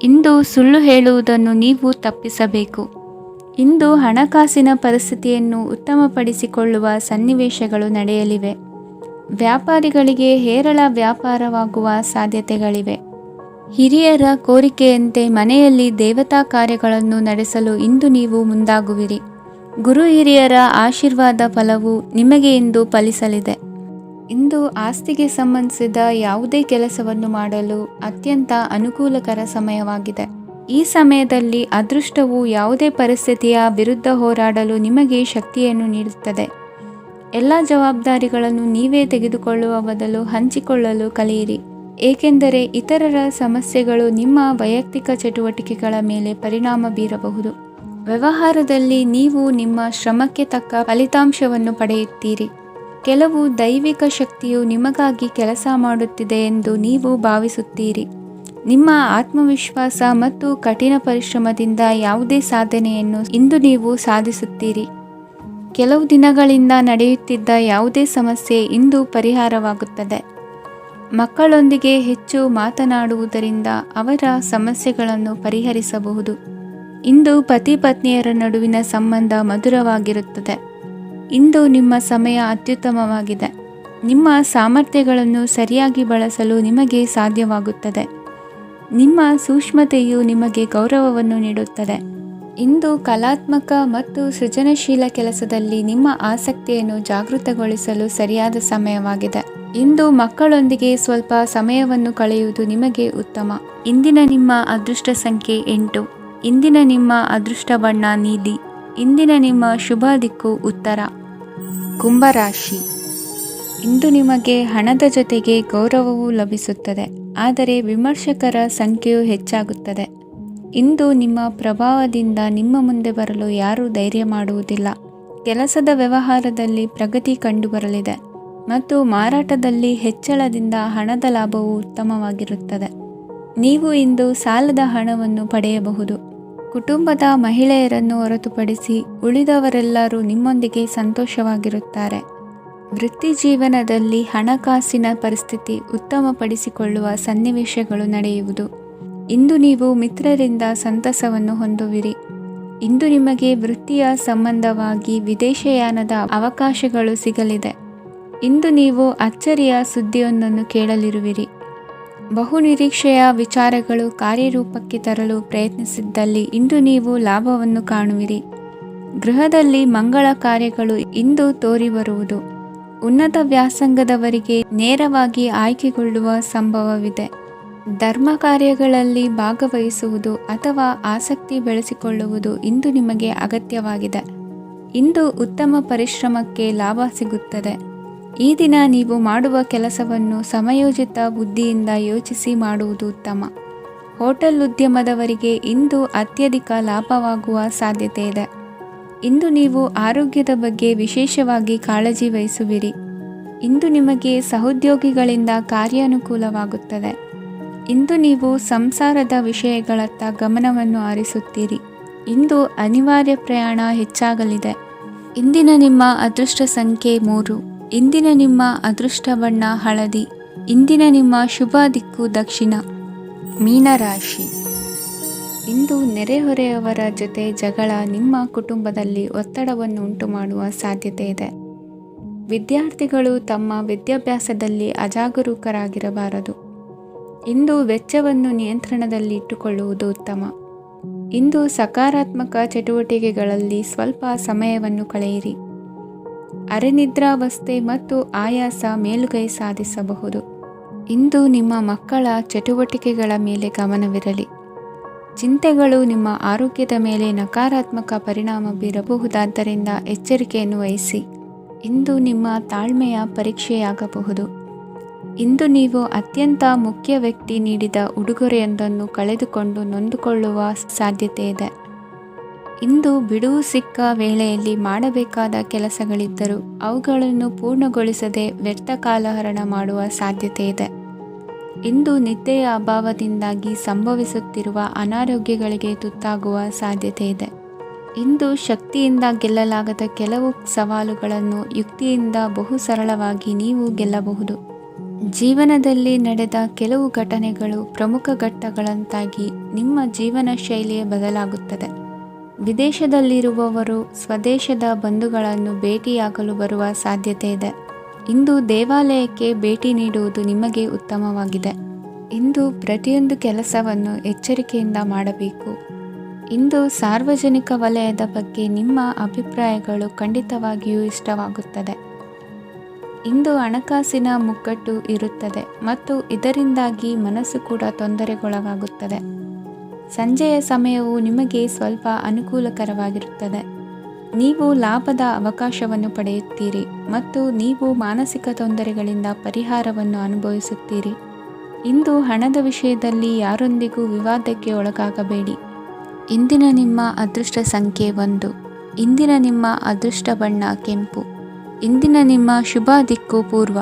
ಇಂದು ಸುಳ್ಳು ಹೇಳುವುದನ್ನು ನೀವು ತಪ್ಪಿಸಬೇಕು. ಇಂದು ಹಣಕಾಸಿನ ಪರಿಸ್ಥಿತಿಯನ್ನು ಉತ್ತಮಪಡಿಸಿಕೊಳ್ಳುವ ಸನ್ನಿವೇಶಗಳು ನಡೆಯಲಿವೆ. ವ್ಯಾಪಾರಿಗಳಿಗೆ ಹೇರಳ ವ್ಯಾಪಾರವಾಗುವ ಸಾಧ್ಯತೆಗಳಿವೆ. ಹಿರಿಯರ ಕೋರಿಕೆಯಂತೆ ಮನೆಯಲ್ಲಿ ದೇವತಾ ಕಾರ್ಯಗಳನ್ನು ನಡೆಸಲು ಇಂದು ನೀವು ಮುಂದಾಗುವಿರಿ. ಗುರು ಹಿರಿಯರ ಆಶೀರ್ವಾದ ಫಲವು ನಿಮಗೆ ಇಂದು ಫಲಿಸಲಿದೆ. ಇಂದು ಆಸ್ತಿಗೆ ಸಂಬಂಧಿಸಿದ ಯಾವುದೇ ಕೆಲಸವನ್ನು ಮಾಡಲು ಅತ್ಯಂತ ಅನುಕೂಲಕರ ಸಮಯವಾಗಿದೆ. ಈ ಸಮಯದಲ್ಲಿ ಅದೃಷ್ಟವು ಯಾವುದೇ ಪರಿಸ್ಥಿತಿಯ ವಿರುದ್ಧ ಹೋರಾಡಲು ನಿಮಗೆ ಶಕ್ತಿಯನ್ನು ನೀಡುತ್ತದೆ. ಎಲ್ಲ ಜವಾಬ್ದಾರಿಗಳನ್ನು ನೀವೇ ತೆಗೆದುಕೊಳ್ಳುವ ಬದಲು ಹಂಚಿಕೊಳ್ಳಲು ಕಲಿಯಿರಿ, ಏಕೆಂದರೆ ಇತರರ ಸಮಸ್ಯೆಗಳು ನಿಮ್ಮ ವೈಯಕ್ತಿಕ ಚಟುವಟಿಕೆಗಳ ಮೇಲೆ ಪರಿಣಾಮ ಬೀರಬಹುದು. ವ್ಯವಹಾರದಲ್ಲಿ ನೀವು ನಿಮ್ಮ ಶ್ರಮಕ್ಕೆ ತಕ್ಕ ಫಲಿತಾಂಶವನ್ನು ಪಡೆಯುತ್ತೀರಿ. ಕೆಲವು ದೈವಿಕ ಶಕ್ತಿಯು ನಿಮಗಾಗಿ ಕೆಲಸ ಮಾಡುತ್ತಿದೆ ಎಂದು ನೀವು ಭಾವಿಸುತ್ತೀರಿ. ನಿಮ್ಮ ಆತ್ಮವಿಶ್ವಾಸ ಮತ್ತು ಕಠಿಣ ಪರಿಶ್ರಮದಿಂದ ಯಾವುದೇ ಸಾಧನೆಯನ್ನು ಇಂದು ನೀವು ಸಾಧಿಸುತ್ತೀರಿ. ಕೆಲವು ದಿನಗಳಿಂದ ನಡೆಯುತ್ತಿದ್ದ ಯಾವುದೇ ಸಮಸ್ಯೆ ಇಂದು ಪರಿಹಾರವಾಗುತ್ತದೆ. ಮಕ್ಕಳೊಂದಿಗೆ ಹೆಚ್ಚು ಮಾತನಾಡುವುದರಿಂದ ಅವರ ಸಮಸ್ಯೆಗಳನ್ನು ಪರಿಹರಿಸಬಹುದು. ಇಂದು ಪತಿ ಪತ್ನಿಯರ ನಡುವಿನ ಸಂಬಂಧ ಮಧುರವಾಗಿರುತ್ತದೆ. ಇಂದು ನಿಮ್ಮ ಸಮಯ ಅತ್ಯುತ್ತಮವಾಗಿದೆ. ನಿಮ್ಮ ಸಾಮರ್ಥ್ಯಗಳನ್ನು ಸರಿಯಾಗಿ ಬಳಸಲು ನಿಮಗೆ ಸಾಧ್ಯವಾಗುತ್ತದೆ. ನಿಮ್ಮ ಸೂಕ್ಷ್ಮತೆಯು ನಿಮಗೆ ಗೌರವವನ್ನು ನೀಡುತ್ತದೆ. ಇಂದು ಕಲಾತ್ಮಕ ಮತ್ತು ಸೃಜನಶೀಲ ಕೆಲಸದಲ್ಲಿ ನಿಮ್ಮ ಆಸಕ್ತಿಯನ್ನು ಜಾಗೃತಗೊಳಿಸಲು ಸರಿಯಾದ ಸಮಯವಾಗಿದೆ. ಇಂದು ಮಕ್ಕಳೊಂದಿಗೆ ಸ್ವಲ್ಪ ಸಮಯವನ್ನು ಕಳೆಯುವುದು ನಿಮಗೆ ಉತ್ತಮ. ಇಂದಿನ ನಿಮ್ಮ ಅದೃಷ್ಟ ಸಂಖ್ಯೆ 8. ಇಂದಿನ ನಿಮ್ಮ ಅದೃಷ್ಟ ಬಣ್ಣ ನೀಲಿ. ಇಂದಿನ ನಿಮ್ಮ ಶುಭ ದಿಕ್ಕು ಉತ್ತರ. ಕುಂಭರಾಶಿ. ಇಂದು ನಿಮಗೆ ಹಣದ ಜೊತೆಗೆ ಗೌರವವೂ ಲಭಿಸುತ್ತದೆ, ಆದರೆ ವಿಮರ್ಶಕರ ಸಂಖ್ಯೆಯು ಹೆಚ್ಚಾಗುತ್ತದೆ. ಇಂದು ನಿಮ್ಮ ಪ್ರಭಾವದಿಂದ ನಿಮ್ಮ ಮುಂದೆ ಬರಲು ಯಾರೂ ಧೈರ್ಯ ಮಾಡುವುದಿಲ್ಲ. ಕೆಲಸದ ವ್ಯವಹಾರದಲ್ಲಿ ಪ್ರಗತಿ ಕಂಡುಬರಲಿದೆ ಮತ್ತು ಮಾರಾಟದಲ್ಲಿ ಹೆಚ್ಚಳದಿಂದ ಹಣದ ಲಾಭವು ಉತ್ತಮವಾಗಿರುತ್ತದೆ. ನೀವು ಇಂದು ಸಾಲದ ಹಣವನ್ನು ಪಡೆಯಬಹುದು. ಕುಟುಂಬದ ಮಹಿಳೆಯರನ್ನು ಹೊರತುಪಡಿಸಿ ಉಳಿದವರೆಲ್ಲರೂ ನಿಮ್ಮೊಂದಿಗೆ ಸಂತೋಷವಾಗಿರುತ್ತಾರೆ. ವೃತ್ತಿ ಜೀವನದಲ್ಲಿ ಹಣಕಾಸಿನ ಪರಿಸ್ಥಿತಿ ಉತ್ತಮಪಡಿಸಿಕೊಳ್ಳುವ ಸನ್ನಿವೇಶಗಳು ನಡೆಯುವುದು. ಇಂದು ನೀವು ಮಿತ್ರರಿಂದ ಸಂತಸವನ್ನು ಹೊಂದುವಿರಿ. ಇಂದು ನಿಮಗೆ ವೃತ್ತಿಯ ಸಂಬಂಧವಾಗಿ ವಿದೇಶಯಾನದ ಅವಕಾಶಗಳು ಸಿಗಲಿದೆ. ಇಂದು ನೀವು ಅಚ್ಚರಿಯ ಸುದ್ದಿಯೊಂದನ್ನು ಕೇಳಲಿರುವಿರಿ. ಬಹುನಿರೀಕ್ಷೆಯ ವಿಚಾರಗಳು ಕಾರ್ಯರೂಪಕ್ಕೆ ತರಲು ಪ್ರಯತ್ನಿಸಿದ್ದಲ್ಲಿ ಇಂದು ನೀವು ಲಾಭವನ್ನು ಕಾಣುವಿರಿ. ಗೃಹದಲ್ಲಿ ಮಂಗಳ ಕಾರ್ಯಗಳು ಇಂದು ತೋರಿಬರುವುದು. ಉನ್ನತ ವ್ಯಾಸಂಗದವರಿಗೆ ನೇರವಾಗಿ ಆಯ್ಕೆಗೊಳ್ಳುವ ಸಂಭವವಿದೆ. ಧರ್ಮ ಕಾರ್ಯಗಳಲ್ಲಿ ಭಾಗವಹಿಸುವುದು ಅಥವಾ ಆಸಕ್ತಿ ಬೆಳೆಸಿಕೊಳ್ಳುವುದು ಇಂದು ನಿಮಗೆ ಅಗತ್ಯವಾಗಿದೆ. ಇಂದು ಉತ್ತಮ ಪರಿಶ್ರಮಕ್ಕೆ ಲಾಭ ಸಿಗುತ್ತದೆ. ಈ ದಿನ ನೀವು ಮಾಡುವ ಕೆಲಸವನ್ನು ಸಮಯೋಚಿತ ಬುದ್ಧಿಯಿಂದ ಯೋಚಿಸಿ ಮಾಡುವುದು ಉತ್ತಮ. ಹೋಟೆಲ್ ಉದ್ಯಮದವರಿಗೆ ಇಂದು ಅತ್ಯಧಿಕ ಲಾಭವಾಗುವ ಸಾಧ್ಯತೆ ಇದೆ. ಇಂದು ನೀವು ಆರೋಗ್ಯದ ಬಗ್ಗೆ ವಿಶೇಷವಾಗಿ ಕಾಳಜಿ ವಹಿಸುವಿರಿ. ಇಂದು ನಿಮಗೆ ಸಹೋದ್ಯೋಗಿಗಳಿಂದ ಕಾರ್ಯಾನುಕೂಲವಾಗುತ್ತದೆ. ಇಂದು ನೀವು ಸಂಸಾರದ ವಿಷಯಗಳತ್ತ ಗಮನವನ್ನು ಹರಿಸುತ್ತೀರಿ. ಇಂದು ಅನಿವಾರ್ಯ ಪ್ರಯಾಣ ಹೆಚ್ಚಾಗಲಿದೆ. ಇಂದಿನ ನಿಮ್ಮ ಅದೃಷ್ಟ ಸಂಖ್ಯೆ 3. ಇಂದಿನ ನಿಮ್ಮ ಅದೃಷ್ಟ ಬಣ್ಣ ಹಳದಿ. ಇಂದಿನ ನಿಮ್ಮ ಶುಭ ದಿಕ್ಕು ದಕ್ಷಿಣ. ಮೀನರಾಶಿ. ಇಂದು ನೆರೆಹೊರೆಯವರ ಜೊತೆ ಜಗಳ ನಿಮ್ಮ ಕುಟುಂಬದಲ್ಲಿ ಒತ್ತಡವನ್ನು ಉಂಟುಮಾಡುವ ಸಾಧ್ಯತೆ ಇದೆ. ವಿದ್ಯಾರ್ಥಿಗಳು ತಮ್ಮ ವಿದ್ಯಾಭ್ಯಾಸದಲ್ಲಿ ಅಜಾಗರೂಕರಾಗಿರಬಾರದು. ಇಂದು ವೆಚ್ಚವನ್ನು ನಿಯಂತ್ರಣದಲ್ಲಿ ಇಟ್ಟುಕೊಳ್ಳುವುದು ಉತ್ತಮ. ಇಂದು ಸಕಾರಾತ್ಮಕ ಚಟುವಟಿಕೆಗಳಲ್ಲಿ ಸ್ವಲ್ಪ ಸಮಯವನ್ನು ಕಳೆಯಿರಿ. ಅರೆನಿದ್ರಾವಸ್ಥೆ ಮತ್ತು ಆಯಾಸ ಮೇಲುಗೈ ಸಾಧಿಸಬಹುದು. ಇಂದು ನಿಮ್ಮ ಮಕ್ಕಳ ಚಟುವಟಿಕೆಗಳ ಮೇಲೆ ಗಮನವಿರಲಿ. ಚಿಂತೆಗಳು ನಿಮ್ಮ ಆರೋಗ್ಯದ ಮೇಲೆ ನಕಾರಾತ್ಮಕ ಪರಿಣಾಮ ಬೀರಬಹುದಾದ್ದರಿಂದ ಎಚ್ಚರಿಕೆಯನ್ನು ವಹಿಸಿ. ಇಂದು ನಿಮ್ಮ ತಾಳ್ಮೆಯ ಪರೀಕ್ಷೆಯಾಗಬಹುದು. ಇಂದು ನೀವು ಅತ್ಯಂತ ಮುಖ್ಯ ವ್ಯಕ್ತಿ ನೀಡಿದ ಉಡುಗೊರೆಯೊಂದನ್ನು ಕಳೆದುಕೊಂಡು ನೊಂದುಕೊಳ್ಳುವ ಸಾಧ್ಯತೆ ಇದೆ. ಇಂದು ಬಿಡುವು ಸಿಕ್ಕ ವೇಳೆಯಲ್ಲಿ ಮಾಡಬೇಕಾದ ಕೆಲಸಗಳಿದ್ದರೂ ಅವುಗಳನ್ನು ಪೂರ್ಣಗೊಳಿಸದೆ ವ್ಯರ್ಥ ಕಾಲಹರಣ ಮಾಡುವ ಸಾಧ್ಯತೆ ಇದೆ. ಇಂದು ನಿದ್ದೆಯ ಅಭಾವದಿಂದಾಗಿ ಸಂಭವಿಸುತ್ತಿರುವ ಅನಾರೋಗ್ಯಗಳಿಗೆ ತುತ್ತಾಗುವ ಸಾಧ್ಯತೆ ಇದೆ. ಇಂದು ಶಕ್ತಿಯಿಂದ ಗೆಲ್ಲಲಾಗದ ಕೆಲವು ಸವಾಲುಗಳನ್ನು ಯುಕ್ತಿಯಿಂದ ಬಹು ಸರಳವಾಗಿ ನೀವು ಗೆಲ್ಲಬಹುದು. ಜೀವನದಲ್ಲಿ ನಡೆದ ಕೆಲವು ಘಟನೆಗಳು ಪ್ರಮುಖ ಘಟ್ಟಗಳಂತಾಗಿ ನಿಮ್ಮ ಜೀವನ ಶೈಲಿಯೇ ಬದಲಾಗುತ್ತದೆ. ವಿದೇಶದಲ್ಲಿರುವವರು ಸ್ವದೇಶದ ಬಂಧುಗಳನ್ನು ಭೇಟಿಯಾಗಲು ಬರುವ ಸಾಧ್ಯತೆ ಇದೆ. ಇಂದು ದೇವಾಲಯಕ್ಕೆ ಭೇಟಿ ನೀಡುವುದು ನಿಮಗೆ ಉತ್ತಮವಾಗಿದೆ. ಇಂದು ಪ್ರತಿಯೊಂದು ಕೆಲಸವನ್ನು ಎಚ್ಚರಿಕೆಯಿಂದ ಮಾಡಬೇಕು. ಇಂದು ಸಾರ್ವಜನಿಕ ವಲಯದ ಬಗ್ಗೆ ನಿಮ್ಮ ಅಭಿಪ್ರಾಯಗಳು ಖಂಡಿತವಾಗಿಯೂ ಇಷ್ಟವಾಗುತ್ತದೆ. ಇಂದು ಹಣಕಾಸಿನ ಮುಗ್ಗಟ್ಟು ಇರುತ್ತದೆ ಮತ್ತು ಇದರಿಂದಾಗಿ ಮನಸ್ಸು ಕೂಡ ತೊಂದರೆಗೊಳಗಾಗುತ್ತದೆ. ಸಂಜೆಯ ಸಮಯವು ನಿಮಗೆ ಸ್ವಲ್ಪ ಅನುಕೂಲಕರವಾಗಿರುತ್ತದೆ. ನೀವು ಲಾಭದ ಅವಕಾಶವನ್ನು ಪಡೆಯುತ್ತೀರಿ ಮತ್ತು ನೀವು ಮಾನಸಿಕ ತೊಂದರೆಗಳಿಂದ ಪರಿಹಾರವನ್ನು ಅನುಭವಿಸುತ್ತೀರಿ. ಇಂದು ಹಣದ ವಿಷಯದಲ್ಲಿ ಯಾರೊಂದಿಗೂ ವಿವಾದಕ್ಕೆ ಒಳಗಾಗಬೇಡಿ. ಇಂದಿನ ನಿಮ್ಮ ಅದೃಷ್ಟ ಸಂಖ್ಯೆ 1. ಇಂದಿನ ನಿಮ್ಮ ಅದೃಷ್ಟ ಬಣ್ಣ ಕೆಂಪು. ಇಂದಿನ ನಿಮ್ಮ ಶುಭ ದಿಕ್ಕು ಪೂರ್ವ.